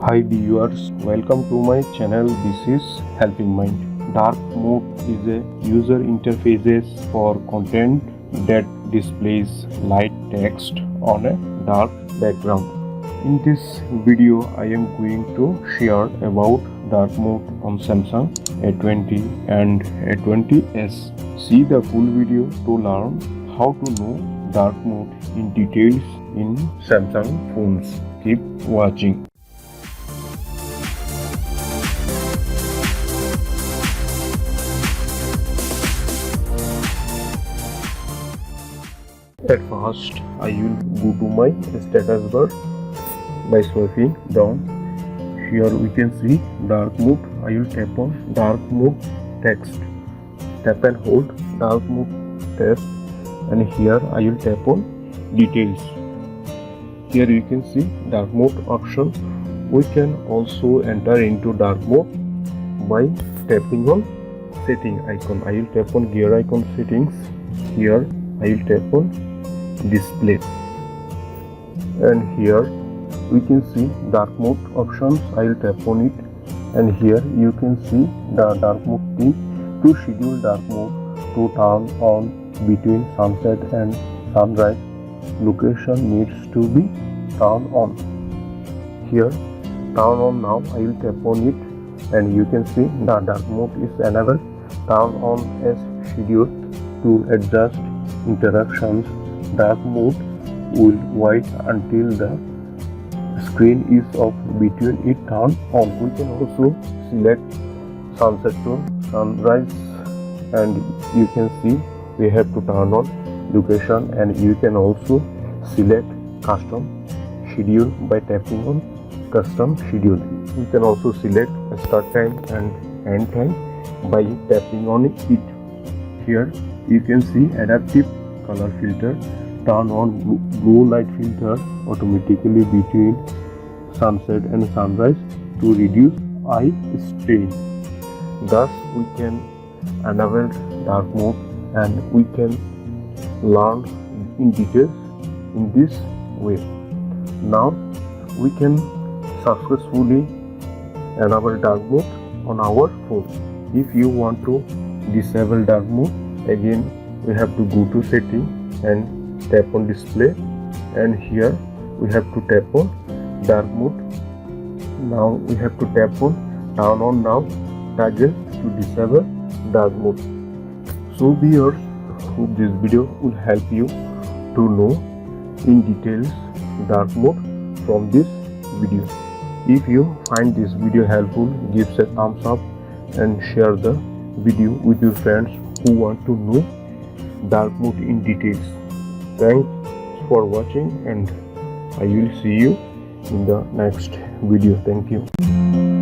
Hi viewers, welcome to my channel. This is Helping Mind. Dark mode is a user interface for content that displays light text on a dark background. In this video, I am going to share about dark mode on Samsung A20 and A20s. See the full video to learn how to know dark mode in details in Samsung phones. Keep watching. At first, I will go to my status bar by swiping down. Here we can see dark mode. I will tap on dark mode text. Tap and hold dark mode text, and here I will tap on details. Here you can see dark mode option. We can also enter into dark mode by tapping on setting icon. I will tap on gear icon settings. Here I will tap on display, and here we can see dark mode options. I will tap on it, and here you can see the dark mode pin. To schedule dark mode to turn on between sunset and sunrise, location needs to be turned on. Here turn on now. I will tap on it, and you can see the dark mode is enabled. Turn on as scheduled. To adjust interactions, dark mode will wait until the screen is off between it turn on. We can also select sunset to sunrise, and you can see we have to turn on location, and you can also select custom schedule by tapping on custom schedule. You can also select start time and end time by tapping on it. Here you can see adaptive color filter. Turn on blue light filter automatically between sunset and sunrise to reduce eye strain. Thus we can enable dark mode, and we can learn in details in this way. Now we can successfully enable dark mode on our phone. If you want to disable dark mode, again we have to go to setting and tap on display, and here we have to tap on dark mode. Now we have to tap on turn on now toggle to disable dark mode. So viewers, hope this video will help you to know in details dark mode from this video. If you find this video helpful, give a thumbs up and share the video with your friends who want to know dark mode in details. Thanks for watching, and I will see you in the next video. Thank you.